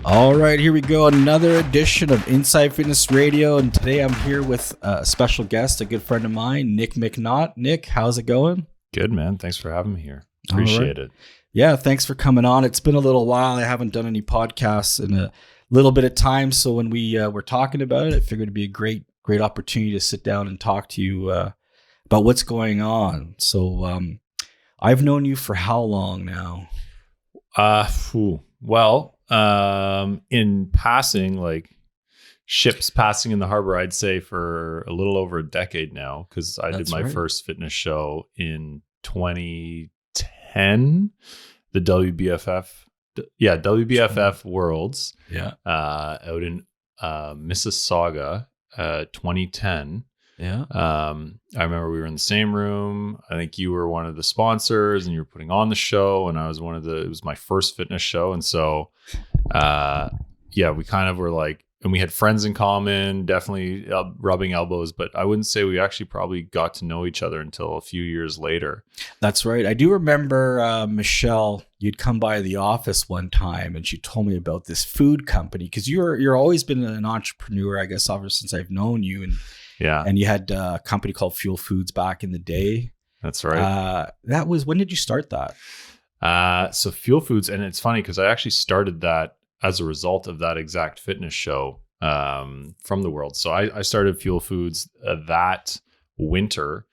All right, here we go. Another edition of Inside Fitness Radio. And today I'm here with a special guest, a good friend of mine, Nick McNaught. Nick, how's it going? Good, man. Thanks for having me here. Appreciate it. Yeah, thanks for coming on. It's been a little while. I haven't done any podcasts in a little bit of time. So when we were talking about it, I figured it'd be a great opportunity to sit down and talk to you about what's going on. So I've known you for how long now? In passing, like ships passing in the harbor, I'd say for a little over a decade now, because I did my first fitness show in 2010, the WBFF Worlds, out in Mississauga, 2010. Yeah. I remember we were in the same room. I think you were one of the sponsors and you were putting on the show, and I was it was my first fitness show. And so, we kind of were like, and we had friends in common, definitely rubbing elbows, but I wouldn't say we actually probably got to know each other until a few years later. That's right. I do remember, Michelle, you'd come by the office one time and she told me about this food company, because you're always been an entrepreneur, I guess, ever since I've known you. And you had a company called Fuel Foods back in the day. That's right. When did you start that? So Fuel Foods, and it's funny because I actually started that as a result of that exact fitness show from the world. So I started Fuel Foods that winter,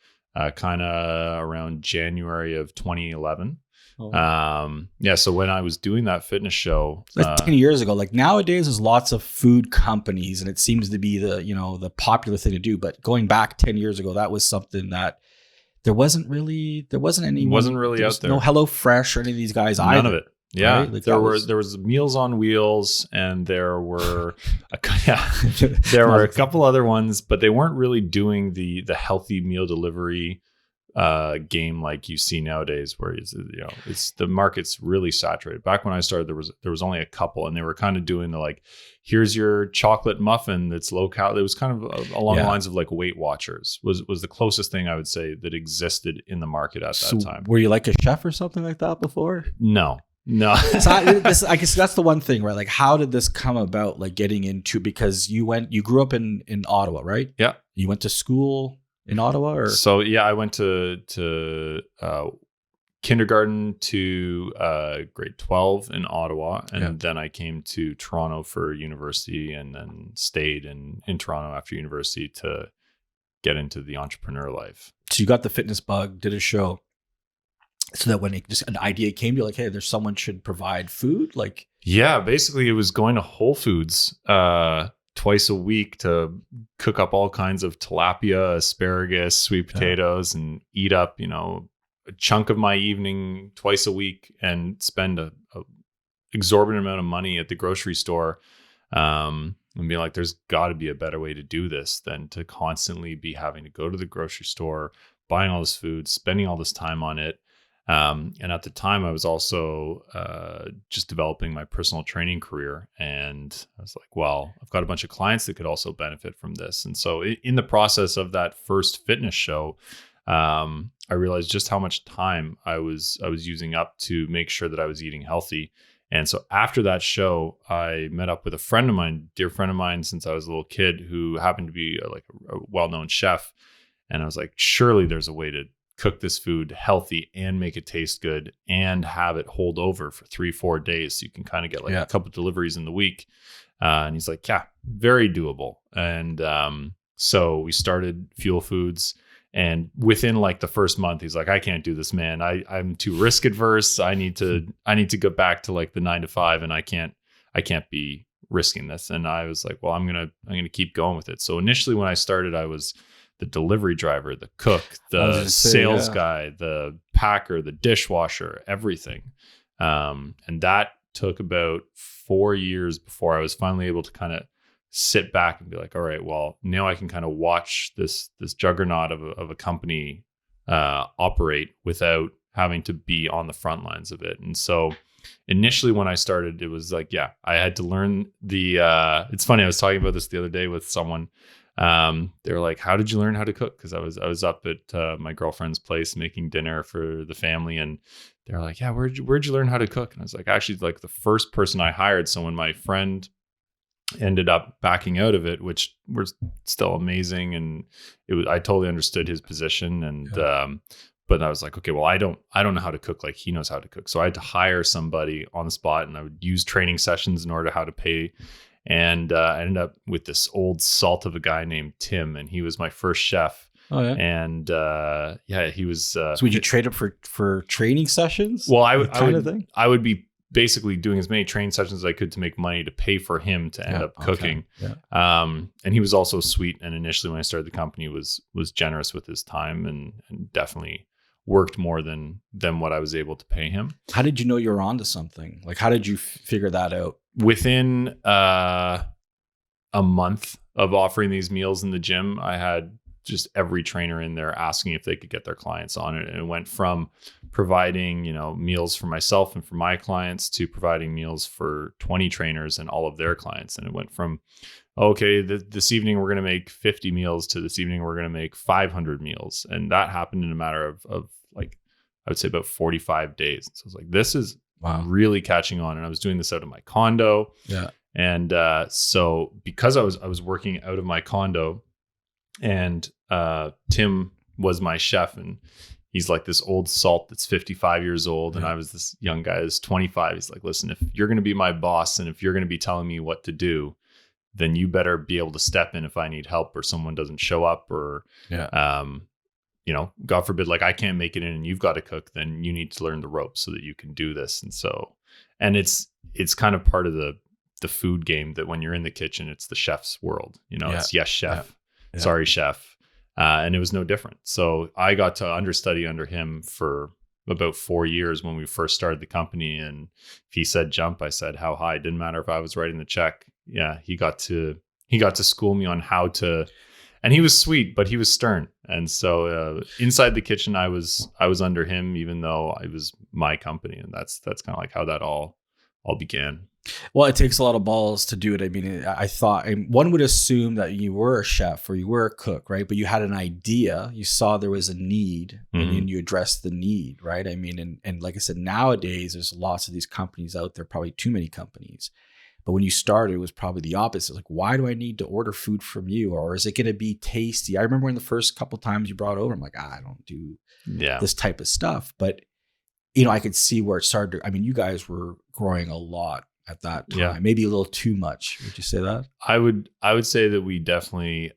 kind of around January of 2011. So when I was doing that fitness show, like 10 years ago, like nowadays there's lots of food companies and it seems to be the popular thing to do. But going back 10 years ago, that was something that there wasn't really out there. No Hello Fresh or any of these guys either. None of it. Yeah. Right? Like there was Meals on Wheels, and there were a couple other ones, but they weren't really doing the healthy meal delivery game like you see nowadays, where it's the market's really saturated. Back when I started, there was only a couple, and they were kind of doing the like, here's your chocolate muffin that's low cal. It was kind of along the lines of like Weight Watchers was the closest thing I would say that existed in the market at that time. Were you like a chef or something like that before? No. So I guess that's the one thing, right? Like, how did this come about? Like getting into, because you grew up in Ottawa, right? Yeah. You went to school in Ottawa, or? So I went to kindergarten to grade 12 in Ottawa, and then I came to Toronto for university, and then stayed in Toronto after university to get into the entrepreneur life. So you got the fitness bug, did a show, so that when an idea came to you, like, hey, there's someone should provide food, like. Yeah, basically it was going to Whole Foods twice a week to cook up all kinds of tilapia, asparagus, sweet potatoes, and eat up, a chunk of my evening twice a week, and spend a exorbitant amount of money at the grocery store, and be like, there's got to be a better way to do this than to constantly be having to go to the grocery store, buying all this food, spending all this time on it. And at the time I was also just developing my personal training career, and I was like, well, I've got a bunch of clients that could also benefit from this. And so in the process of that first fitness show, I realized just how much time I was using up to make sure that I was eating healthy. And so after that show, I met up with a friend of mine, dear friend of mine since I was a little kid, who happened to be a well-known chef. And I was like, surely there's a way to cook this food healthy and make it taste good and have it hold over for 3-4 days, so you can kind of get a couple deliveries in the week. And he's like, yeah, very doable. And so we started Fuel Foods, and within like the first month, he's like, I can't do this, man. I'm too risk adverse. I need to go back to like the 9-to-5, and I can't be risking this. And I was like, well, I'm gonna keep going with it. So initially when I started, I was the delivery driver, the cook, the sales guy, the packer, the dishwasher, everything. And that took about 4 years before I was finally able to kind of sit back and be like, all right, well, now I can kind of watch this juggernaut of a company operate without having to be on the front lines of it. And so initially when I started, it was like, I had to learn it's funny. I was talking about this the other day with someone. They were like, how did you learn how to cook? Because I was up at my girlfriend's place making dinner for the family, and they're like, yeah, where'd you learn how to cook? And I was like, actually, like the first person I hired. So when my friend ended up backing out of it, which was still amazing, and I totally understood his position, and but I was like, okay, well, I don't know how to cook like he knows how to cook. So I had to hire somebody on the spot, and I would use training sessions in order how to pay. And I ended up with this old salt of a guy named Tim, and he was my first chef. Oh yeah. And he was. So would you trade up for training sessions? Well, I would be basically doing as many training sessions as I could to make money to pay for him to end up cooking. Yeah. And he was also sweet. And initially, when I started the company, was generous with his time and definitely worked more than what I was able to pay him. How did you know you were onto something? Like, how did you figure that out? Within a month of offering these meals in the gym, I had just every trainer in there asking if they could get their clients on it. And it went from providing, meals for myself and for my clients to providing meals for 20 trainers and all of their clients. And it went from, okay, this evening we're going to make 50 meals to this evening we're going to make 500 meals. And that happened in a matter of like, I would say about 45 days. So I was like, this is really catching on. And I was doing this out of my condo. Yeah. And so because I was working out of my condo, and Tim was my chef, and he's like this old salt that's 55 years old. And I was this young guy that's 25. He's like, listen, if you're going to be my boss and if you're going to be telling me what to do, then you better be able to step in if I need help or someone doesn't show up or, God forbid, like I can't make it in and you've got to cook, then you need to learn the ropes so that you can do this. And so, and it's kind of part of the food game that when you're in the kitchen, it's the chef's world, it's yes, chef. Yeah. Sorry, chef. And it was no different. So I got to understudy under him for about 4 years when we first started the company. And if he said jump, I said how high. It didn't matter if I was writing the check. Yeah, he got to school me on how to. And he was sweet, but he was stern. And so inside the kitchen, I was under him, even though it was my company. And that's kind of like how that all began. Well, it takes a lot of balls to do it. I mean, I thought one would assume that you were a chef or you were a cook, right? But you had an idea, you saw there was a need, and you addressed the need, right? I mean, and like I said, nowadays there's lots of these companies out there, probably too many companies. But when you started, it was probably the opposite. Like, why do I need to order food from you? Or is it going to be tasty? I remember in the first couple of times you brought over, I'm like, I don't do this type of stuff. But, I could see where it started. I mean, you guys were growing a lot at that time, maybe a little too much. Would you say that? I would say that we definitely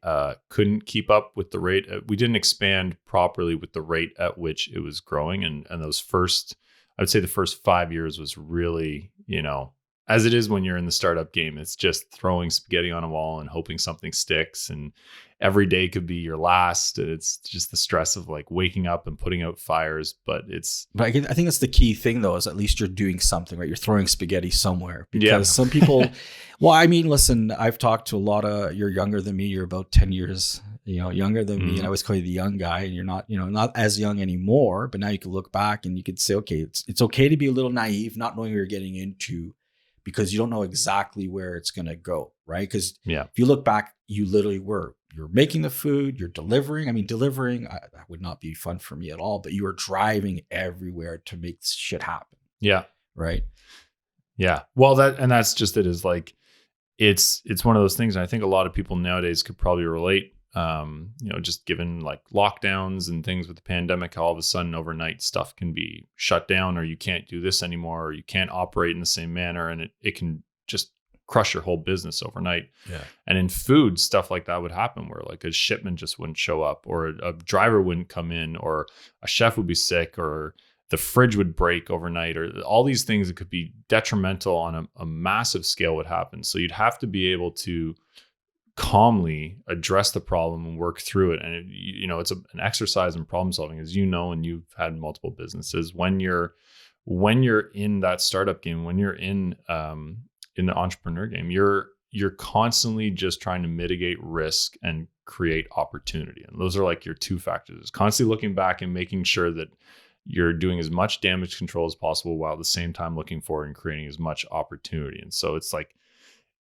couldn't keep up with the rate. We didn't expand properly with the rate at which it was growing. And those I would say the first 5 years was really, as it is when you're in the startup game, it's just throwing spaghetti on a wall and hoping something sticks. And every day could be your last. It's just the stress of like waking up and putting out fires. But I think that's the key thing, though, is at least you're doing something, right? You're throwing spaghetti somewhere. Because some people, well, I mean, listen, I've talked to a lot of, you're younger than me. You're about 10 years, younger than me. And I always call you the young guy, and you're not, not as young anymore. But now you can look back and you could say, okay, it's okay to be a little naive, not knowing what you're getting into, because you don't know exactly where it's going to go, right? Because if you look back, you literally you're making the food, you're delivering. I mean, delivering that would not be fun for me at all, but you were driving everywhere to make shit happen. Yeah. Right. Yeah. Well, that's just it, is like, it's one of those things. And I think a lot of people nowadays could probably relate, just given like lockdowns and things with the pandemic, all of a sudden overnight stuff can be shut down, or you can't do this anymore, or you can't operate in the same manner. And it can just crush your whole business overnight. Yeah. And in food, stuff like that would happen where like a shipment just wouldn't show up, or a driver wouldn't come in, or a chef would be sick, or the fridge would break overnight, or all these things that could be detrimental on a massive scale would happen. So you'd have to be able to calmly address the problem and work through it. And it's an exercise in problem solving, as and you've had multiple businesses. When you're in that startup game, when you're in the entrepreneur game, you're constantly just trying to mitigate risk and create opportunity. And those are like your two factors: constantly looking back and making sure that you're doing as much damage control as possible, while at the same time looking forward and creating as much opportunity. And so it's like,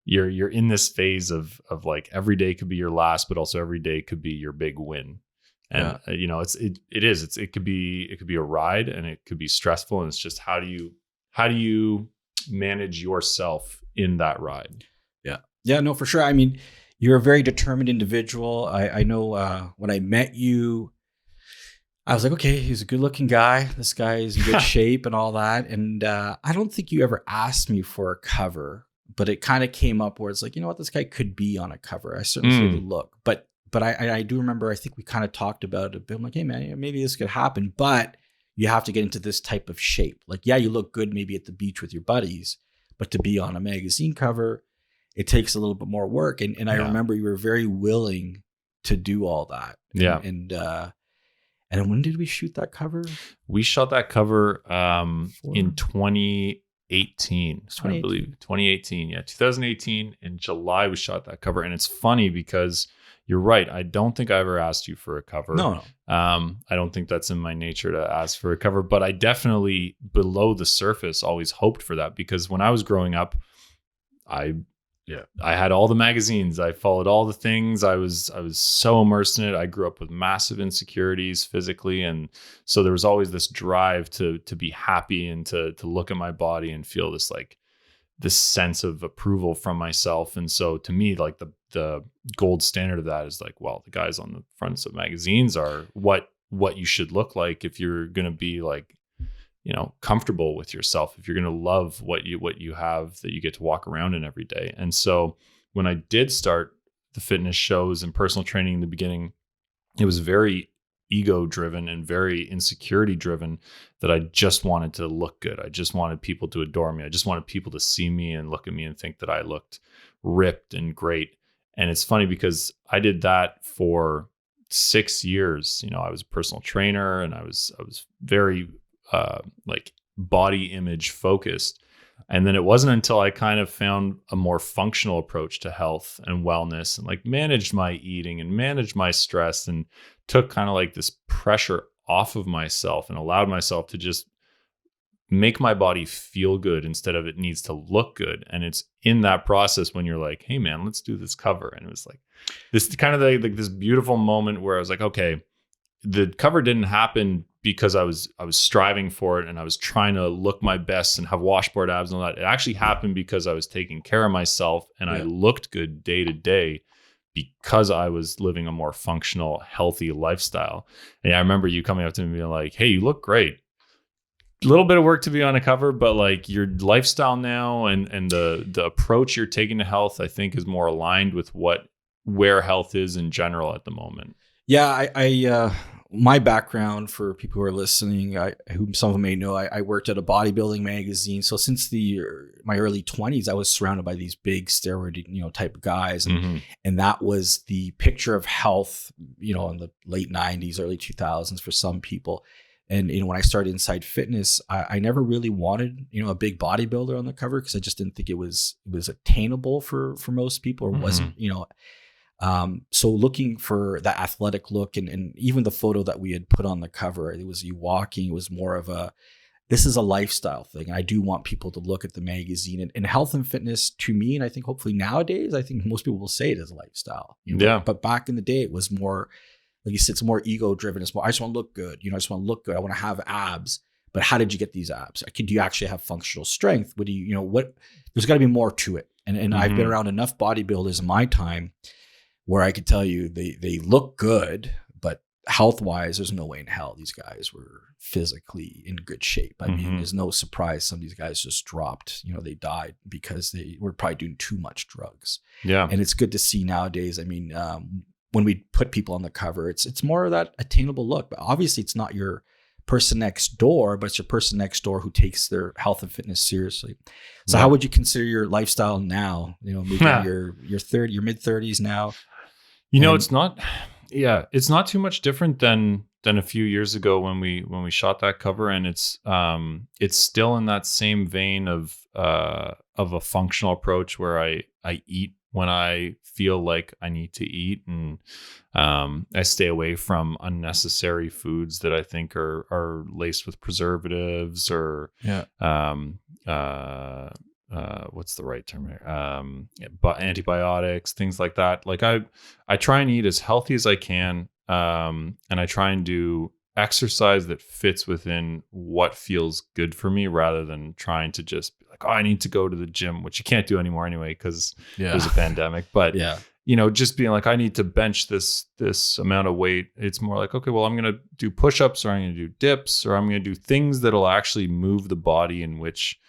you're in this phase of like every day could be your last, but also every day could be your big win. And you know, it could be a ride, and it could be stressful, and it's just how do you manage yourself in that ride? Yeah, no, for sure. I mean, you're a very determined individual. I know when I met you, I was like, okay, he's a good looking guy. This guy is in good shape and all that. And I don't think you ever asked me for a cover, but it kind of came up where it's like, you know what, this guy could be on a cover. I certainly see the look, but I do remember, I think we kind of talked about it a bit. I'm like, hey man, maybe this could happen, but you have to get into this type of shape. Like, yeah, you look good maybe at the beach with your buddies, but to be on a magazine cover, it takes a little bit more work. And I remember you were very willing to do all that. And when did we shoot that cover? We shot that cover in 2018. I believe 2018. Yeah, 2018 in July we shot that cover. And it's funny because you're right. I don't think I ever asked you for a cover. No. I don't think that's in my nature to ask for a cover, but I definitely below the surface always hoped for that, because when I was growing up, I had all the magazines. I followed all the things. I was so immersed in it. I grew up with massive insecurities physically, and so there was always this drive to be happy and to look at my body and feel this sense of approval from myself. And so to me, like the gold standard of that is like, well, the guys on the fronts of magazines are what you should look like if you're going to be like, you know, comfortable with yourself, if you're going to love what you have that you get to walk around in every day. And so when I did start the fitness shows and personal training in the beginning, it was very ego driven and very insecurity driven, that I just wanted to look good. I just wanted people to adore me. I just wanted people to see me and look at me and think that I looked ripped and great. And it's funny because I did that for 6 years. You know, I was a personal trainer, and I was very like body image focused. And then it wasn't until I kind of found a more functional approach to health and wellness, and like managed my eating and managed my stress, and took kind of like this pressure off of myself and allowed myself to just make my body feel good instead of it needs to look good. And it's in that process when you're like, hey man, let's do this cover. And it was like this kind of like this beautiful moment where I was like, okay, the cover didn't happen because I was striving for it and I was trying to look my best and have washboard abs and all that. It actually happened because I was taking care of myself, and I looked good day to day because I was living a more functional, healthy lifestyle. And I remember you coming up to me and being like, hey, you look great. A little bit of work to be on a cover, but like your lifestyle now and the approach you're taking to health, I think is more aligned with where health is in general at the moment. Yeah, I my background, for people who are listening, whom some of them may know, I worked at a bodybuilding magazine. So since my early 20s, I was surrounded by these big steroid, type of guys, and that was the picture of health, in the late 90s, early 2000s for some people. And when I started Inside Fitness, I never really wanted a big bodybuilder on the cover, because I just didn't think it was attainable for most people, or wasn't so looking for that athletic look, and even the photo that we had put on the cover, it was you walking. It was more of this is a lifestyle thing. I do want people to look at the magazine, and health and fitness, to me, and I think hopefully nowadays, I think most people will say it as a lifestyle. But back in the day, it was more, like you said, it's more ego driven. It's more, I just want to look good. I just want to look good. I want to have abs. But how did you get these abs? Do you actually have functional strength? What do there's got to be more to it. And I've been around enough bodybuilders in my time where I could tell you they look good, but health-wise, there's no way in hell these guys were physically in good shape. I mean, there's no surprise some of these guys just dropped. They died because they were probably doing too much drugs. Yeah. And it's good to see nowadays. I mean, when we put people on the cover, it's more of that attainable look. But obviously, it's not your person next door, but it's your person next door who takes their health and fitness seriously. So how would you consider your lifestyle now? Maybe your mid 30s now. It's not too much different than a few years ago when we shot that cover, and it's still in that same vein of a functional approach where I eat when I feel like I need to eat, and I stay away from unnecessary foods that I think are laced with preservatives or what's the right term here? But antibiotics, things like that. Like I try and eat as healthy as I can. And I try and do exercise that fits within what feels good for me rather than trying to just be like, oh, I need to go to the gym, which you can't do anymore anyway, because there's a pandemic. But Yeah. just being like, I need to bench this amount of weight. It's more like, okay, well, I'm going to do push-ups, or I'm going to do dips, or I'm going to do things that'll actually move the body in which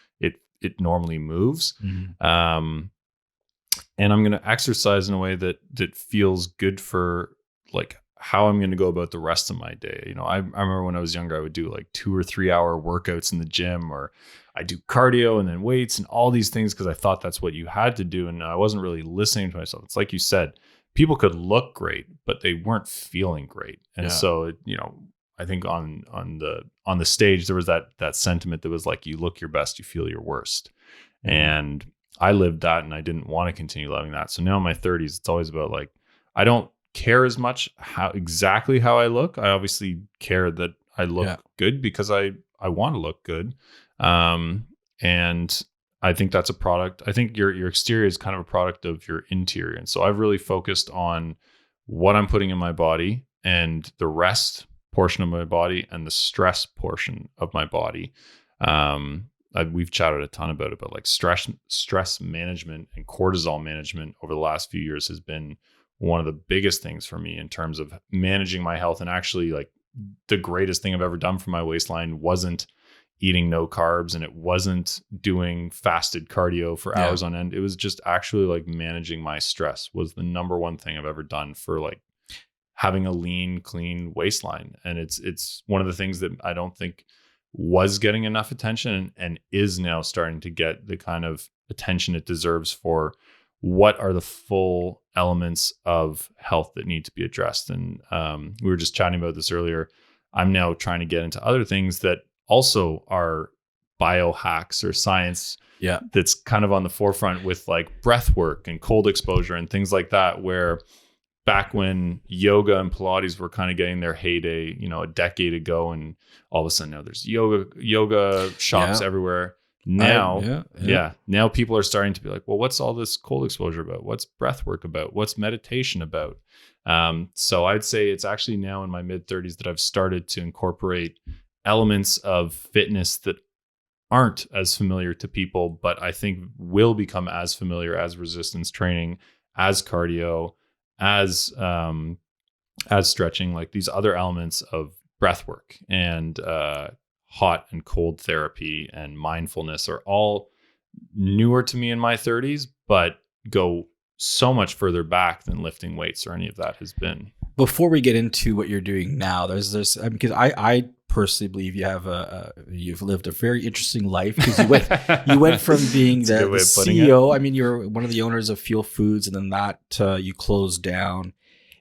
it normally moves. And I'm going to exercise in a way that feels good for like how I'm going to go about the rest of my day. I remember when I was younger, I would do like 2 or 3 hour workouts in the gym, or I do cardio and then weights and all these things because I thought that's what you had to do. And I wasn't really listening to myself. It's like you said, people could look great, but they weren't feeling great. And so, I think on the stage, there was that sentiment that was like, you look your best, you feel your worst. And I lived that, and I didn't want to continue living that. So now in my 30s, it's always about like, I don't care as much exactly how I look. I obviously care that I look good because I want to look good. And I think that's a product. I think your exterior is kind of a product of your interior. And so I've really focused on what I'm putting in my body and the rest portion of my body and the stress portion of my body. We've chatted a ton about it, but like stress management and cortisol management over the last few years has been one of the biggest things for me in terms of managing my health. And actually, like, the greatest thing I've ever done for my waistline wasn't eating no carbs, and it wasn't doing fasted cardio for hours on end. It was just actually like managing my stress was the number one thing I've ever done for like having a lean, clean waistline. And it's one of the things that I don't think was getting enough attention and is now starting to get the kind of attention it deserves for what are the full elements of health that need to be addressed. And we were just chatting about this earlier. I'm now trying to get into other things that also are biohacks or science that's kind of on the forefront with like breath work and cold exposure and things like that, where back when yoga and Pilates were kind of getting their heyday, a decade ago, and all of a sudden now there's yoga shops everywhere. Now, now people are starting to be like, well, what's all this cold exposure about? What's breath work about? What's meditation about? So I'd say it's actually now in my mid 30s that I've started to incorporate elements of fitness that aren't as familiar to people, but I think will become as familiar as resistance training, as cardio, as stretching, like these other elements of breath work and hot and cold therapy and mindfulness are all newer to me in my 30s, but go so much further back than lifting weights or any of that has been. Before we get into what you're doing now, there's because I personally believe you've lived a very interesting life, because you went from being the CEO. I mean, you're one of the owners of Fuel Foods, and then that you closed down,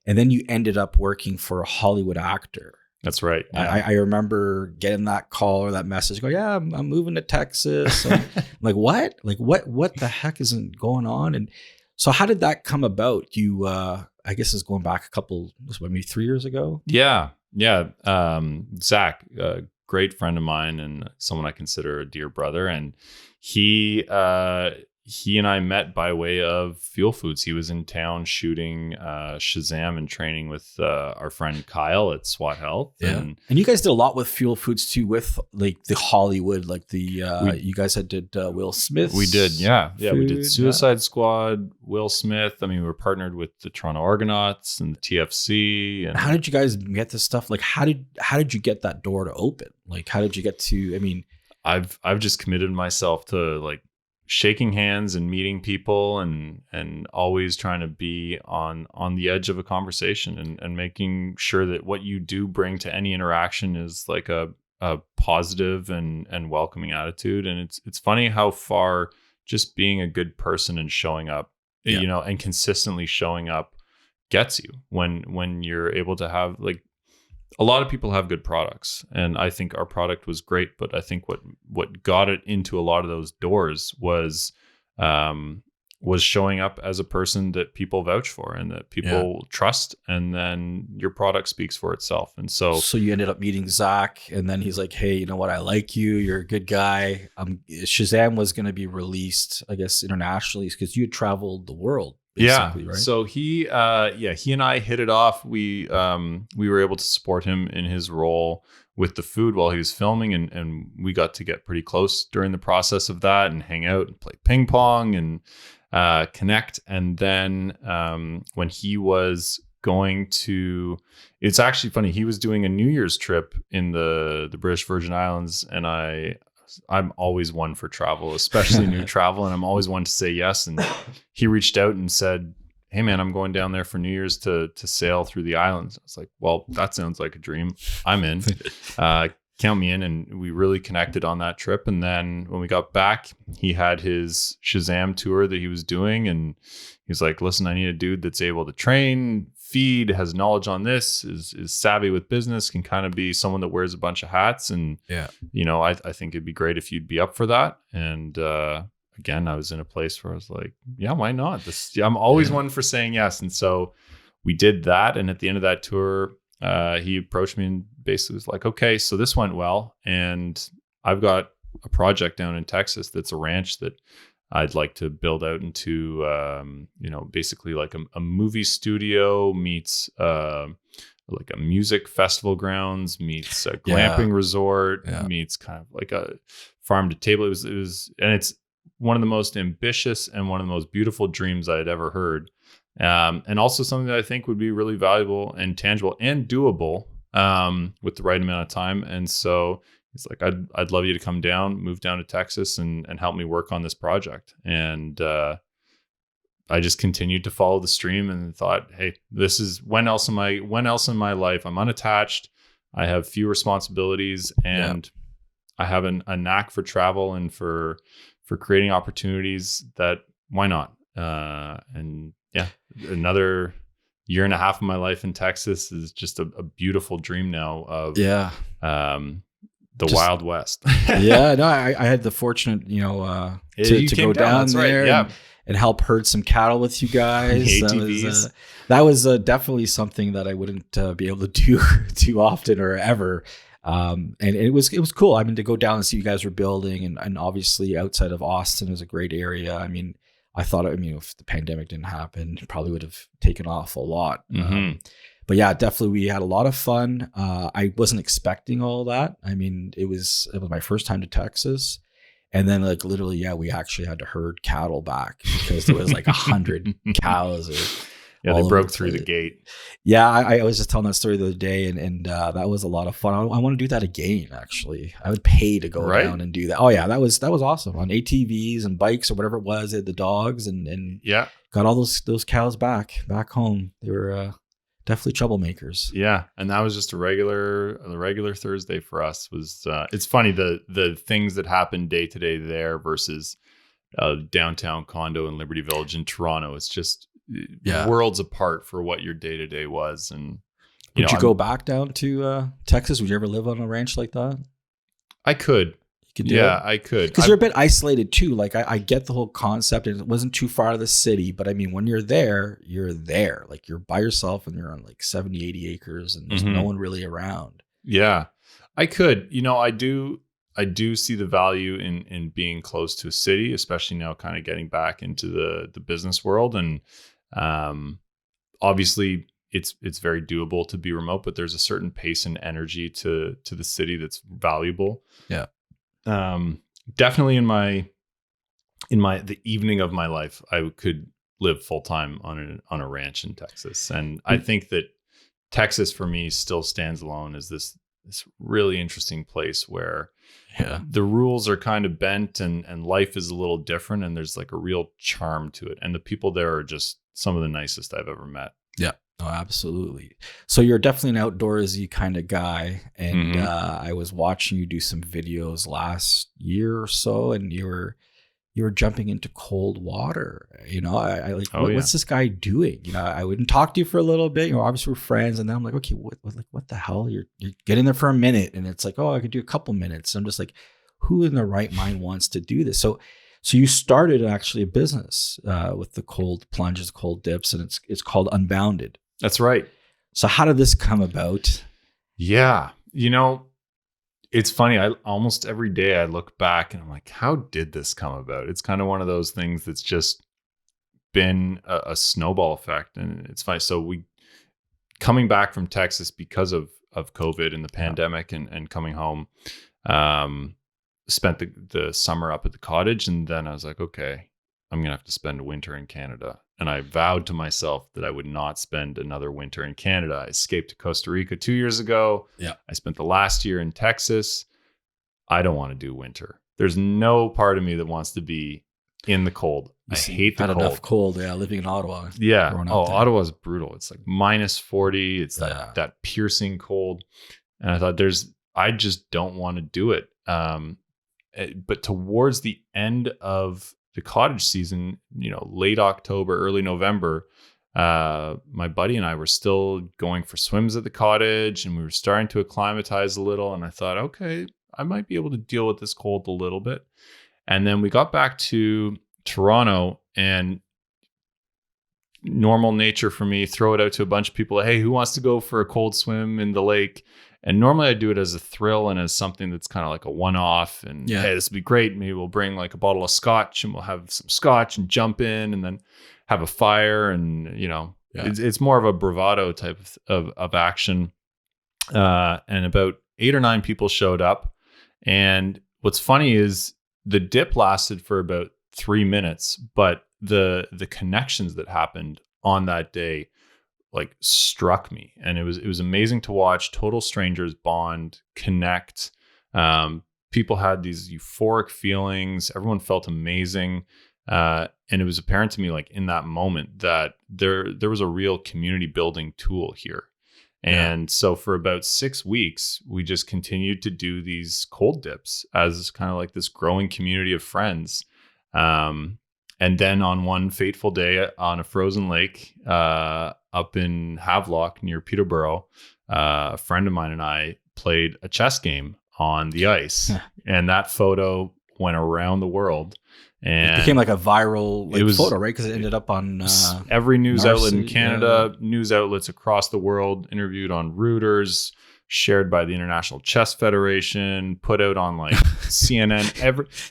and then you ended up working for a Hollywood actor. That's right. Yeah. I remember getting that call or that message. Go, yeah, I'm moving to Texas. I'm like, what? Like what the heck isn't going on? And so how did that come about? You, I guess it's going back maybe 3 years ago. Yeah. Zach, a great friend of mine and someone I consider a dear brother. And he and I met by way of Fuel Foods. He was in town shooting Shazam and training with our friend Kyle at SWAT Health. Yeah. And you guys did a lot with Fuel Foods too, with like the Hollywood, like you guys did Will Smith. We did, yeah. We did Suicide Squad, Will Smith. I mean, we were partnered with the Toronto Argonauts and the TFC. And how did you guys get this stuff? Like, how did you get that door to open? Like, how did you get to? I mean, I've just committed myself to like shaking hands and meeting people and always trying to be on the edge of a conversation and making sure that what you do bring to any interaction is like a positive and welcoming attitude. And it's funny how far just being a good person and showing up, and consistently showing up gets you when you're able to have like, a lot of people have good products, and I think our product was great, but I think what got it into a lot of those doors was was showing up as a person that people vouch for and that people trust, and then your product speaks for itself. And so you ended up meeting Zach, and then he's like, hey, you know what? I like you. You're a good guy. Shazam was going to be released, I guess, internationally because you had traveled the world. Right? So he and I hit it off. We were able to support him in his role with the food while he was filming, and we got to get pretty close during the process of that and hang out and play ping pong and connect. And then when he was going to, it's actually funny, he was doing a New Year's trip in the British Virgin Islands, and I'm always one for travel, especially new travel, and I'm always one to say yes. And he reached out and said, hey man, I'm going down there for New Year's to sail through the islands. I was like, well, that sounds like a dream. I'm in. Count me in. And we really connected on that trip. And then when we got back, he had his Shazam tour that he was doing. And he's like, listen, I need a dude that's able to train, feed, has knowledge on this, is savvy with business, can kind of be someone that wears a bunch of hats. And, I think it'd be great if you'd be up for that. And, again, I was in a place where I was like, yeah, why not? I'm always one for saying yes. And so we did that. And at the end of that tour, he approached me and basically was like, okay, so this went well. And I've got a project down in Texas that's a ranch that I'd like to build out into, basically like a movie studio meets like a music festival grounds, meets a glamping resort, meets kind of like a farm to table. It was, and it's one of the most ambitious and one of the most beautiful dreams I had ever heard. And also something that I think would be really valuable and tangible and doable with the right amount of time. And so he's like, I'd love you to come down, move down to Texas and help me work on this project. And I just continued to follow the stream and thought, hey, this is when else in my life I'm unattached. I have few responsibilities, and I have a knack for travel and for creating opportunities. That why not? And another year and a half of my life in Texas is just a beautiful dream now of the Wild West. I had the fortunate, to go down there and help herd some cattle with you guys. That was definitely something that I wouldn't be able to do too often or ever. And it was cool. I mean, to go down and see you guys were building, and obviously outside of Austin is a great area. I mean, I thought, if the pandemic didn't happen, it probably would have taken off a lot. Mm-hmm. But yeah, definitely we had a lot of fun. I wasn't expecting all that. I mean, it was my first time to Texas. And then like literally, we actually had to herd cattle back because there was like 100 cows. They broke through the gate. Yeah, I was just telling that story the other day, and that was a lot of fun. I want to do that again. Actually, I would pay to go down and do that. Oh yeah, that was awesome on ATVs and bikes or whatever it was. They had the dogs and got all those cows back home. They were definitely troublemakers. Yeah, and that was just a regular Thursday for us. Was it's funny the things that happen day to day there versus downtown condo in Liberty Village in Toronto. It's just worlds apart for what your day to day was. And would you go back down to Texas? Would you ever live on a ranch like that? I could. You could do it? I could. Because you're a bit isolated too. Like I get the whole concept, and it wasn't too far out of the city. But I mean, when you're there. Like you're by yourself, and you're on like 70, 80 acres, and there's no one really around. Yeah, I could. I do see the value in being close to a city, especially now kind of getting back into the business world. And obviously it's very doable to be remote, but there's a certain pace and energy to the city that's valuable. Yeah. Definitely in the evening of my life, I could live full time on a ranch in Texas. And I think that Texas for me still stands alone as this really interesting place where the rules are kind of bent and life is a little different, and there's like a real charm to it. And the people there are just some of the nicest I've ever met. Yeah. Oh, absolutely. So you're definitely an outdoorsy kind of guy. And I was watching you do some videos last year or so, and you were jumping into cold water. What's this guy doing? I wouldn't talk to you for a little bit. Obviously we're friends, and then I'm like, okay, what the hell? You're getting there for a minute, and it's like, oh, I could do a couple minutes. I'm just like, who in their right mind wants to do this? So So you started actually a business with the cold plunges, cold dips, and it's called Unbounded. That's right. So how did this come about? Yeah. It's funny. I almost every day I look back and I'm like, how did this come about? It's kind of one of those things that's just been a snowball effect. And it's funny. So coming back from Texas because of COVID and the pandemic and coming home, spent the summer up at the cottage. And then I was like, okay, I'm going to have to spend a winter in Canada. And I vowed to myself that I would not spend another winter in Canada. I escaped to Costa Rica 2 years ago. Yeah. I spent the last year in Texas. I don't want to do winter. There's no part of me that wants to be in the cold. I hate the cold. Enough cold. Yeah. Living in Ottawa. Yeah. Oh, Ottawa's brutal. It's like minus 40. It's that piercing cold. And I thought I just don't want to do it. But towards the end of the cottage season, late October, early November, my buddy and I were still going for swims at the cottage and we were starting to acclimatize a little. And I thought, okay, I might be able to deal with this cold a little bit. And then we got back to Toronto, and normal nature for me, throw it out to a bunch of people. Hey, who wants to go for a cold swim in the lake? And normally I do it as a thrill and as something that's kind of like a one-off. And hey, this would be great. Maybe we'll bring like a bottle of scotch and we'll have some scotch and jump in and then have a fire. And, it's more of a bravado type of action. And about 8 or 9 people showed up. And what's funny is the dip lasted for about 3 minutes, but the connections that happened on that day like struck me, and it was amazing to watch total strangers bond, connect. People had these euphoric feelings. Everyone felt amazing, and it was apparent to me, like in that moment, that there was a real community building tool here. And so for about 6 weeks, we just continued to do these cold dips as kind of like this growing community of friends. And then on one fateful day on a frozen lake up in Havelock near Peterborough, a friend of mine and I played a chess game on the ice. And that photo went around the world. And it became like a viral photo, right? Because it ended up on every news outlet in Canada, news outlets across the world, interviewed on Reuters, shared by the International Chess Federation, put out on like CNN,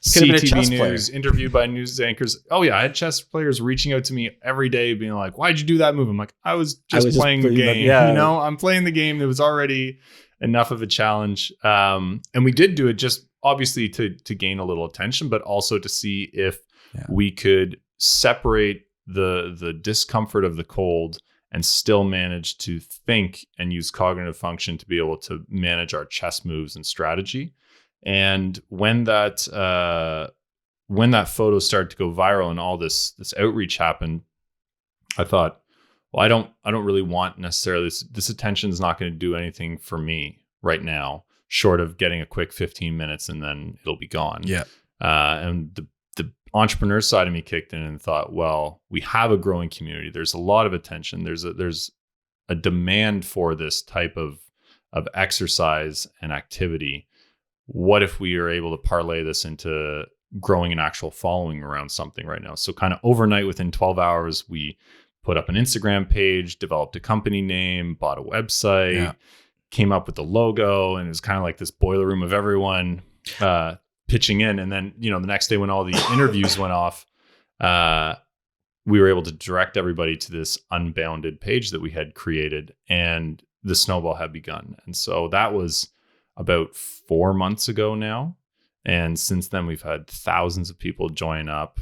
CTV News, interviewed by news anchors. Oh yeah, I had chess players reaching out to me every day being like, why'd you do that move? I'm like, I was just playing the game. I'm playing the game. It was already enough of a challenge. And we did do it just obviously to gain a little attention, but also to see if we could separate the discomfort of the cold and still manage to think and use cognitive function to be able to manage our chess moves and strategy. And when that photo started to go viral and all this outreach happened, I thought, well, I don't really want necessarily this attention is not going to do anything for me right now, short of getting a quick 15 minutes and then it'll be gone. Yeah. And the entrepreneur side of me kicked in and thought, well, we have a growing community. There's a lot of attention. There's a demand for this type of exercise and activity. What if we are able to parlay this into growing an actual following around something right now? So kind of overnight, within 12 hours, we put up an Instagram page, developed a company name, bought a website, came up with the logo, and it was kind of like this boiler room of everyone pitching in. And then, the next day when all the interviews went off, we were able to direct everybody to this Unbounded page that we had created, and the snowball had begun. And so that was about 4 months ago now. And since then, we've had thousands of people join up.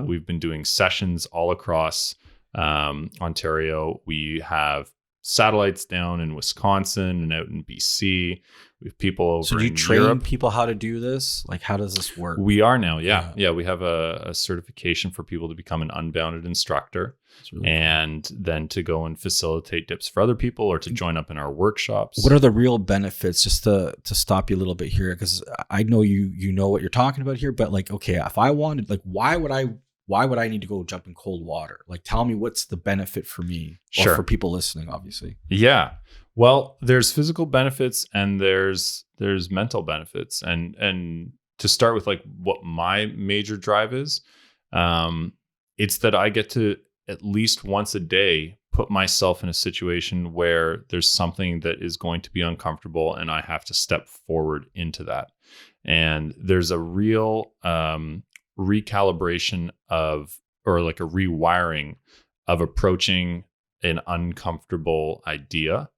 We've been doing sessions all across Ontario. We have satellites down in Wisconsin and out in BC. We have people over in Europe. So do you train people how to do this? Like, how does this work? We are now, yeah. We have a certification for people to become an Unbounded instructor, really and cool. Then to go and facilitate dips for other people or to join up in our workshops. What are the real benefits? Just to stop you a little bit here, because I know you know what you're talking about here, but like, okay, if I wanted, like, why would I need to go jump in cold water? Like, tell me what's the benefit for me or for people listening, obviously. Yeah. Well, there's physical benefits and there's mental benefits. And to start with, like what my major drive is, it's that I get to at least once a day put myself in a situation where there's something that is going to be uncomfortable and I have to step forward into that. And there's a real recalibration or like a rewiring of approaching an uncomfortable idea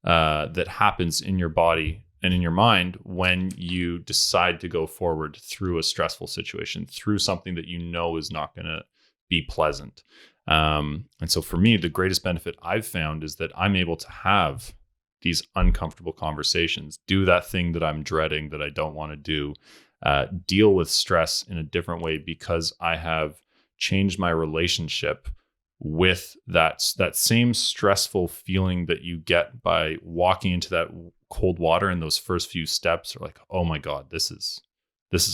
that happens in your body and in your mind when you decide to go forward through a stressful situation, through something that you know is not going to be pleasant. And so for me, the greatest benefit I've found is that I'm able to have these uncomfortable conversations, do that thing that I'm dreading, that I don't want to do, deal with stress in a different way because I have changed my relationship with that same stressful feeling that you get by walking into that cold water. And those first few steps are like, oh my God, this is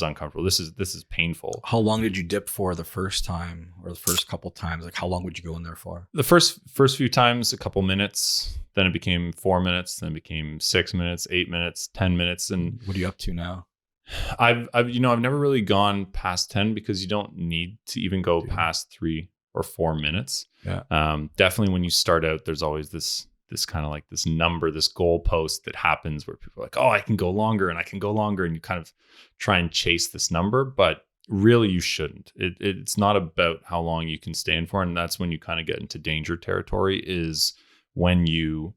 uncomfortable. This is painful. How long did you dip for the first time or the first couple times? Like how long would you go in there for? The first few times, a couple minutes, then it became 4 minutes, then it became 6 minutes, 8 minutes, 10 minutes. And what are you up to now? I've never really gone past 10 because you don't need to even go past 3 or 4 minutes. Yeah. Definitely when you start out, there's always this kind of like this number, this goalpost that happens where people are like, oh, I can go longer and I can go longer. And you kind of try and chase this number, but really you shouldn't. It's not about how long you can stay in for. And that's when you kind of get into danger territory, is when you're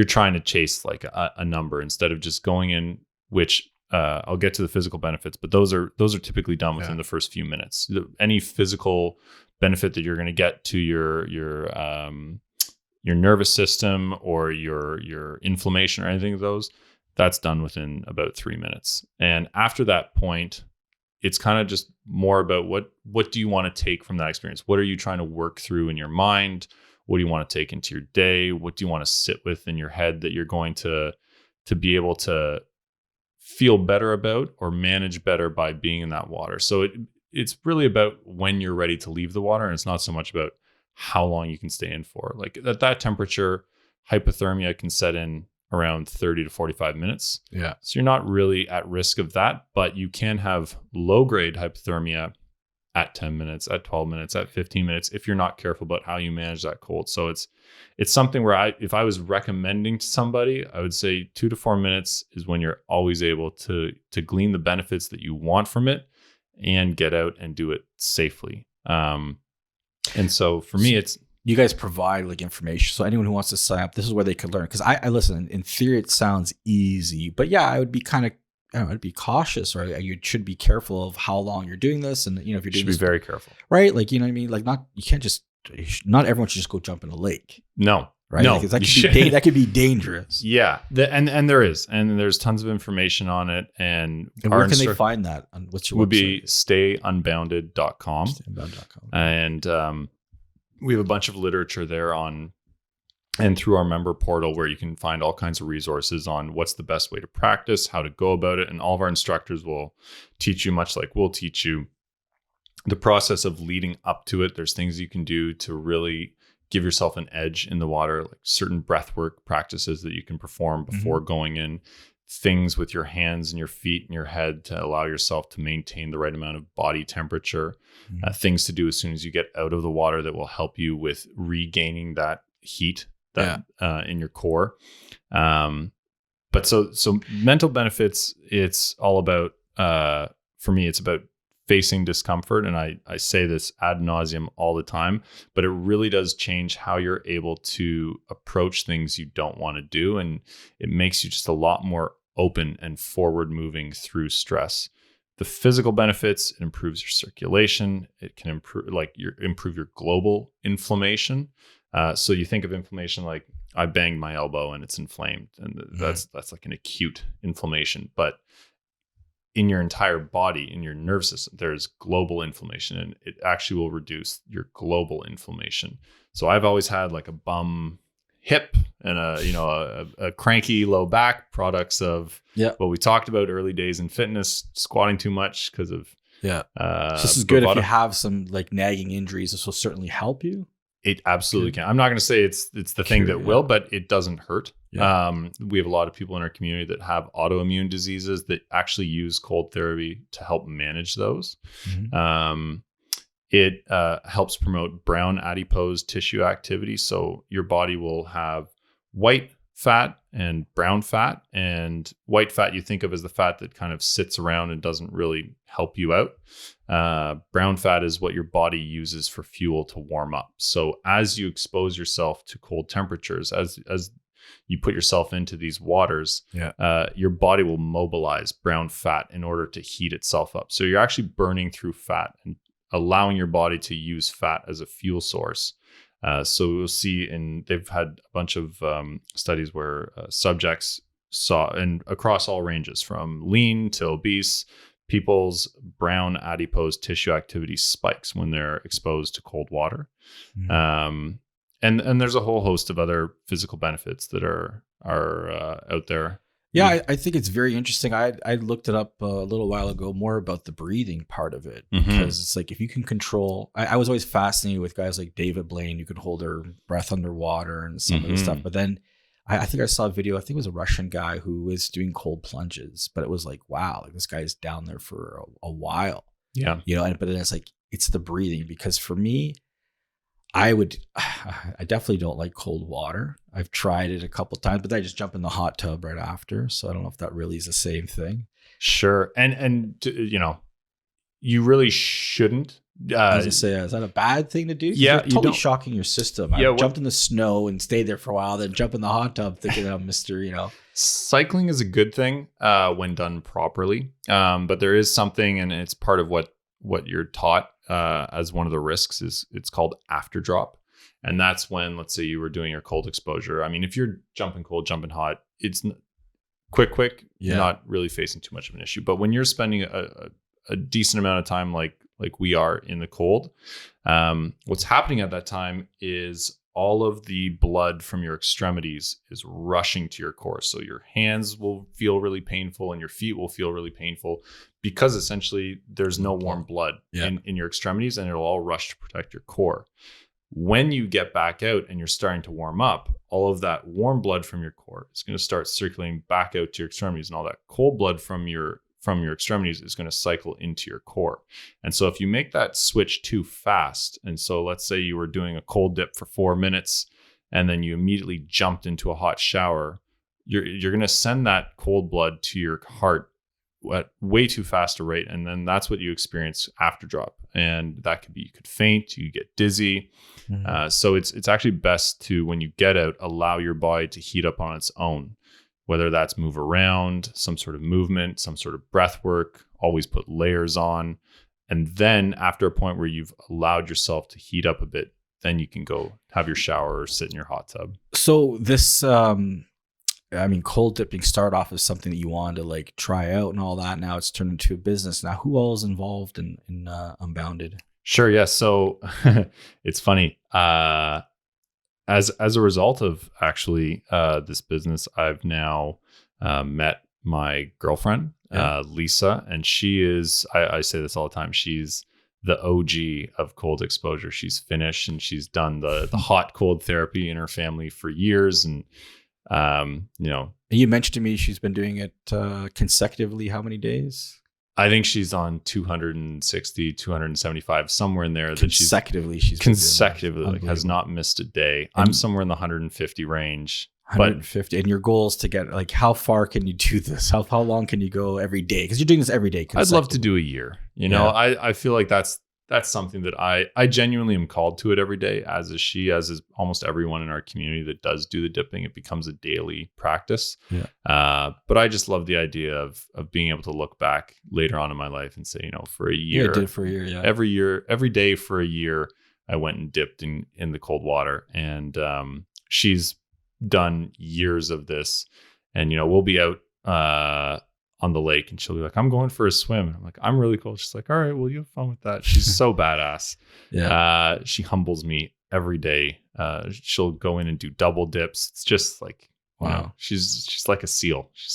trying to chase like a number instead of just going in, which I'll get to the physical benefits, but those are typically done within the first few minutes. Any physical benefit that you're going to get to your nervous system or your inflammation or anything of those, that's done within about 3 minutes. And after that point, it's kind of just more about what do you want to take from that experience? What are you trying to work through in your mind? What do you want to take into your day? What do you want to sit with in your head that you're going to be able to feel better about or manage better by being in that water? So it's really about when you're ready to leave the water, and it's not so much about how long you can stay in for. Like at that temperature, hypothermia can set in around 30 to 45 minutes. Yeah. So you're not really at risk of that, but you can have low grade hypothermia at 10 minutes, at 12 minutes, at 15 minutes, if you're not careful about how you manage that cold. So it's something where if I was recommending to somebody, I would say 2 to 4 minutes is when you're always able to glean the benefits that you want from it and get out and do it safely. And so for me, it's, you guys provide like information. So anyone who wants to sign up, this is where they could learn. Cause I listen, in theory, it sounds easy, but yeah, I would be kind of, I don't know, I'd be cautious, or you should be careful of how long you're doing this. And if you're doing this, be very careful, right? Like, you know what I mean? Like not everyone should just go jump in a lake. No. Right. No, like that could be dangerous. Yeah. And there's tons of information on it. And where can they find that? What's your website? Would be stayunbounded.com. Stayunbounded.com. And we have a bunch of literature there and through our member portal, where you can find all kinds of resources on what's the best way to practice, how to go about it. And all of our instructors will teach you, much like we'll teach you, the process of leading up to it. There's things you can do to really give yourself an edge in the water, like certain breathwork practices that you can perform before going in, things with your hands and your feet and your head to allow yourself to maintain the right amount of body temperature, things to do as soon as you get out of the water that will help you with regaining that heat in your core. But so mental benefits, it's all about, for me, it's about facing discomfort. And I say this ad nauseum all the time, but it really does change how you're able to approach things you don't want to do. And it makes you just a lot more open and forward moving through stress. The physical benefits, it improves your circulation. It can improve your global inflammation. So you think of inflammation like I banged my elbow and it's inflamed, and that's like an acute inflammation. But in your entire body, in your nervous system, there's global inflammation, and it actually will reduce your global inflammation. So I've always had like a bum hip and a cranky low back, products of what we talked about early days in fitness, squatting too much because of so this is good if you have some like nagging injuries. This will certainly help you. It absolutely can. I'm not going to say it's the thing that will, but it doesn't hurt. Yeah. We have a lot of people in our community that have autoimmune diseases that actually use cold therapy to help manage those. Mhm. It helps promote brown adipose tissue activity. So your body will have white fat and brown fat. And white fat you think of as the fat that kind of sits around and doesn't really help you out. Brown fat is what your body uses for fuel to warm up. So as you expose yourself to cold temperatures, as you put yourself into these waters, your body will mobilize brown fat in order to heat itself up. So you're actually burning through fat and allowing your body to use fat as a fuel source. So we'll see, and they've had a bunch of studies where subjects saw, and across all ranges from lean to obese, people's brown adipose tissue activity spikes when they're exposed to cold water. Mhm. And there's a whole host of other physical benefits that are out there. Yeah, I think it's very interesting. I looked it up a little while ago, more about the breathing part of it, because it's like if you can control. I was always fascinated with guys like David Blaine, who could hold their breath underwater and some of the stuff. But then I think I saw a video. I think it was a Russian guy who was doing cold plunges, but it was like, wow, like this guy's down there for a while. Yeah, But then it's like it's the breathing, because for me, I definitely don't like cold water. I've tried it a couple times, but then I just jump in the hot tub right after. So I don't know if that really is the same thing. sure. And you really shouldn't. I was gonna say, is that a bad thing to do? 'Cause Yeah, you're totally shocking your system. I jumped in the snow and stayed there for a while, then jump in the hot tub thinking I'm Mr. Cycling is a good thing when done properly. But there is something, and it's part of what you're taught as one of the risks is it's called after drop. And that's when, let's say you were doing your cold exposure. I mean, if you're jumping cold, jumping hot, it's quick, you're not really facing too much of an issue. But when you're spending a decent amount of time like we are in the cold, what's happening at that time is all of the blood from your extremities is rushing to your core. So your hands will feel really painful and your feet will feel really painful, because essentially there's no warm blood in your extremities, and it'll all rush to protect your core. When you get back out and you're starting to warm up, all of that warm blood from your core is going to start circulating back out to your extremities, and all that cold blood from your extremities is going to cycle into your core. And so if you make that switch too fast, and so let's say you were doing a cold dip for 4 minutes and then you immediately jumped into a hot shower, you're going to send that cold blood to your heart at way too fast a rate, and then that's what you experience after drop. And that could be, you could faint, you get dizzy. So it's actually best to, when you get out, allow your body to heat up on its own, whether that's move around, some sort of movement, some sort of breath work. Always put layers on, and then after a point where you've allowed yourself to heat up a bit, then you can go have your shower or sit in your hot tub. So this cold dipping started off as something that you wanted to like try out and all that. Now it's turned into a business. Now, who all is involved in Unbounded? Sure. Yeah. So it's funny. As a result of actually this business, I've now met my girlfriend, Lisa, and she is, I say this all the time, she's the OG of cold exposure. She's Finnish, and she's done the hot cold therapy in her family for years. And you mentioned to me she's been doing it consecutively. How many days? I think she's on 260, 275, somewhere in there. Consecutively, she's consecutively has not missed a day. I'm somewhere in the 150 range. 150. And your goal is to get, like, how far can you do this? How long can you go every day? Because you're doing this every day. I'd love to do a year. I feel like that's something that I genuinely am called to it every day, as is she, as is almost everyone in our community that does do the dipping. It becomes a daily practice. But I just love the idea of being able to look back later on in my life and say, for a year, I did it for a year, every day for a year, I went and dipped in the cold water. And she's done years of this, and we'll be out on the lake, and she'll be like, I'm going for a swim. And I'm like, I'm really cold. She's like, all right, well, you have fun with that. She's so badass. She humbles me every day. She'll go in and do double dips. It's just like, wow. She's like a seal. She's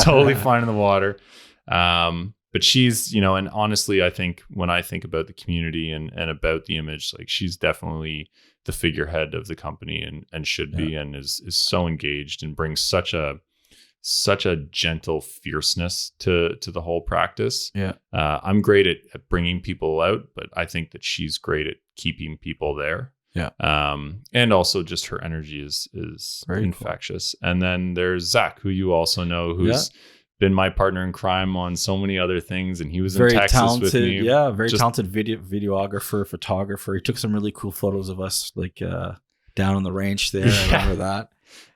totally fine in the water. But she's, and honestly, I think when I think about the community and about the image, like, she's definitely the figurehead of the company and should be, and is so engaged and brings such a gentle fierceness to the whole practice. Yeah. I'm great at bringing people out, but I think that she's great at keeping people there. Yeah. And also just her energy is Very infectious. Cool. And then there's Zach, who you also know, who's been my partner in crime on so many other things, and he was very in Texas talented, with me. Yeah, very talented videographer, photographer. He took some really cool photos of us, like down on the ranch there. I remember that.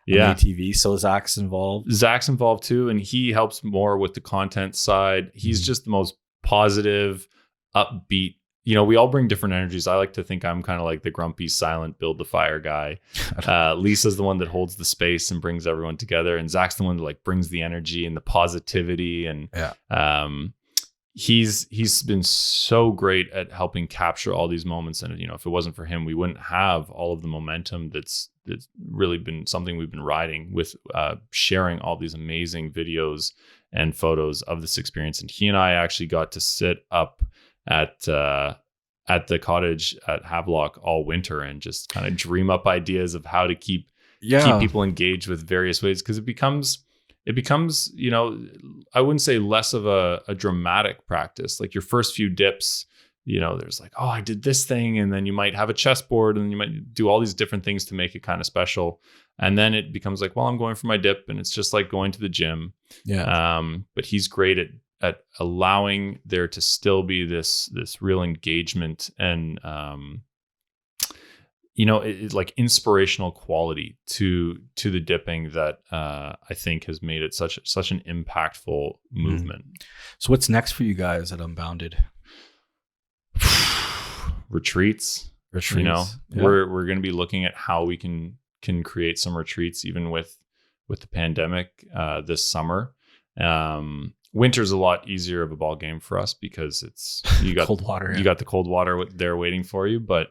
Yeah, ATV. So Zach's involved too, and he helps more with the content side. He's just the most positive, upbeat. You know, we all bring different energies. I like to think I'm kind of like the grumpy, silent, build the fire guy. Lisa's the one that holds the space and brings everyone together, and Zach's the one that like brings the energy and the positivity. And he's been so great at helping capture all these moments. And you know, if it wasn't for him, we wouldn't have all of the momentum that's really been something we've been riding with, sharing all these amazing videos and photos of this experience. And he and I actually got to sit up at the cottage at Havelock all winter and just kind of dream up ideas of how to keep people engaged with various ways, because it becomes, you know, I wouldn't say less of a dramatic practice. Like your first few dips, you know, there's like, oh, I did this thing, and then you might have a chessboard, and you might do all these different things to make it kind of special. And then it becomes like, well, I'm going for my dip, and it's just like going to the gym. Yeah. But he's great at allowing there to still be this real engagement and you know, it's like inspirational quality to the dipping that I think has made it such an impactful movement. So what's next for you guys at Unbounded? Retreats. You know, we're going to be looking at how we can create some retreats even with the pandemic this summer. Winter's a lot easier of a ball game for us because you got cold water. You got the cold water there waiting for you, but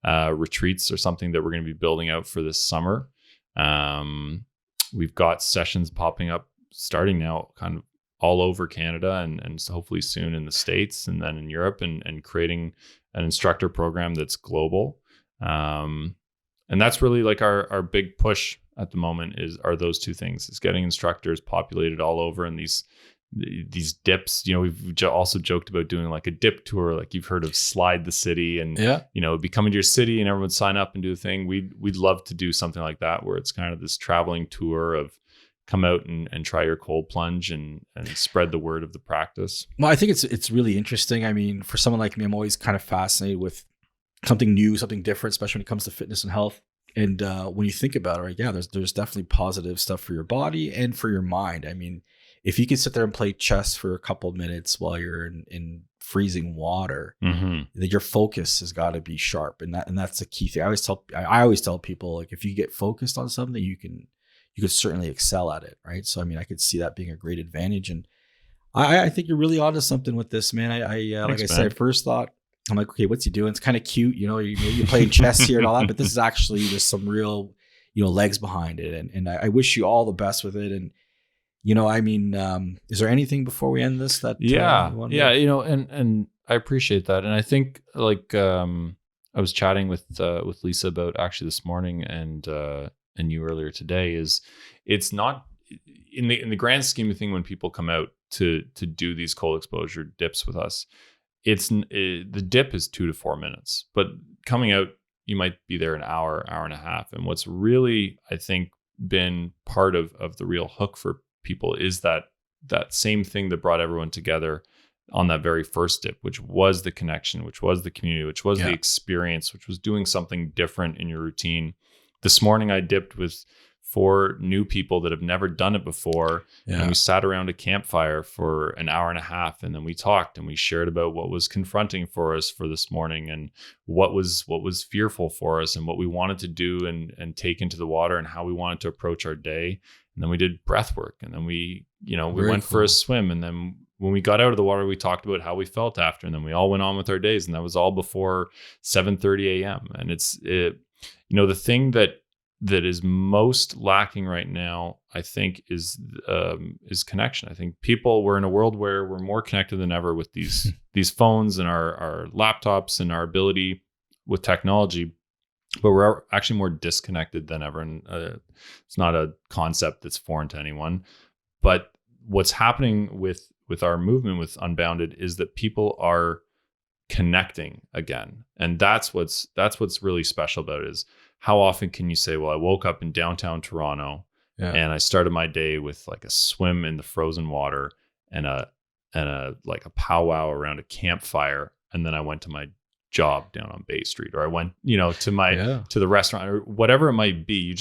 retreats are something that we're going to be building out for this summer. We've got sessions popping up starting now kind of all over Canada and hopefully soon in the States and then in Europe, and creating an instructor program that's global. And that's really like our big push at the moment are those two things. It's getting instructors populated all over, and these dips, you know, we've also joked about doing like a dip tour, like you've heard of Slide the City, and you know, be coming to your city and everyone sign up and do a thing. We'd love to do something like that, where it's kind of this traveling tour of come out and try your cold plunge and spread the word of the practice. Well, I think it's really interesting. I mean, for someone like me, I'm always kind of fascinated with something new, something different, especially when it comes to fitness and health. And when you think about it, right, there's definitely positive stuff for your body and for your mind. I mean, if you can sit there and play chess for a couple of minutes while you're in freezing water, then your focus has got to be sharp, and that's the key thing. I always tell people, like, if you get focused on something, you could certainly excel at it, right? So I mean, I could see that being a great advantage, and I think you're really onto something with this, man. Like I said, first thought, I'm like, okay, what's he doing? It's kind of cute, you know, you're playing chess here and all that, but this is actually just some real, you know, legs behind it, and I wish you all the best with it. And you know, I mean, is there anything before we end this that you know, and I appreciate that, and I think like I was chatting with Lisa about actually this morning, and you earlier today, is it's not in the grand scheme of thing when people come out to do these cold exposure dips with us, the dip is 2 to 4 minutes, but coming out you might be there an hour and a half. And what's really, I think, been part of the real hook for people is that same thing that brought everyone together on that very first dip, which was the connection, which was the community, which was the experience, which was doing something different in your routine. This morning I dipped with 4 new people that have never done it before. And we sat around a campfire for an hour and a half, and then we talked and we shared about what was confronting for us for this morning, and what was fearful for us, and what we wanted to do and take into the water, and how we wanted to approach our day. And then we did breath work, and then we went for a swim, and then when we got out of the water, we talked about how we felt after, and then we all went on with our days, and that was all before 7:30 a.m. And the thing that is most lacking right now, I think, is connection. I think we're in a world where we're more connected than ever with these phones and our laptops and our ability with technology. but we're actually more disconnected than ever. And it's not a concept that's foreign to anyone. But what's happening with our movement with Unbounded is that people are connecting again. And that's what's really special about it, is how often can you say, well, I woke up in downtown Toronto and I started my day with like a swim in the frozen water and a like a powwow around a campfire, and then I went to my job down on Bay Street, or I went, to the restaurant, or whatever it might be.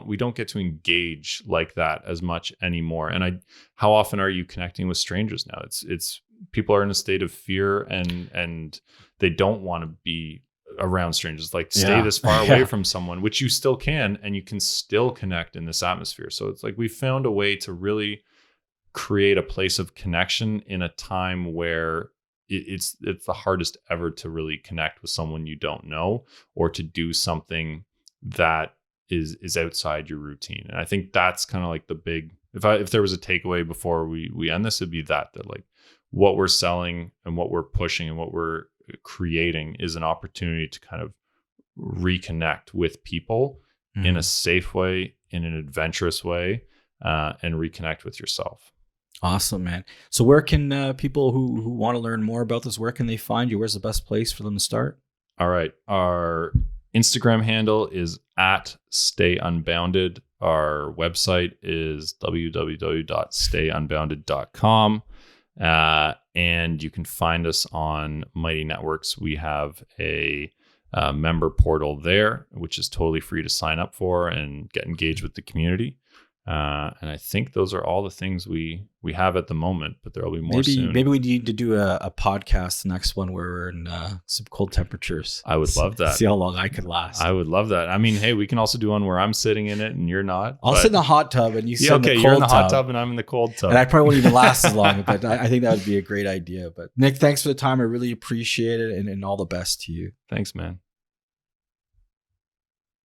We don't get to engage like that as much anymore. And how often are you connecting with strangers now? It's people are in a state of fear and they don't want to be around strangers, like stay this far away from someone, which you still can, and you can still connect in this atmosphere. So it's like we found a way to really create a place of connection in a time where it's the hardest ever to really connect with someone you don't know, or to do something that is outside your routine. And I think that's kind of like the big, if there was a takeaway before we end this, it'd be that like what we're selling and what we're pushing and what we're creating is an opportunity to kind of reconnect with people in a safe way, in an adventurous way, and reconnect with yourself. Awesome, man. So where can people who want to learn more about this, where can they find you? Where's the best place for them to start? All right. Our Instagram handle is @StayUnbounded. Our website is www.stayunbounded.com. And you can find us on Mighty Networks. We have a member portal there, which is totally free to sign up for and get engaged with the community. And I think those are all the things we have at the moment, but there'll be more soon. Maybe we need to do a podcast, the next one, where we're in some cold temperatures. I would love that. See how long I could last. I would love that. I mean, hey, we can also do one where I'm sitting in it and you're not. I'll sit in the hot tub and you sit in the cold tub. You're in the hot tub and I'm in the cold tub. And I probably won't even last as long, but I think that would be a great idea. But Nick, thanks for the time. I really appreciate it, and all the best to you. Thanks, man.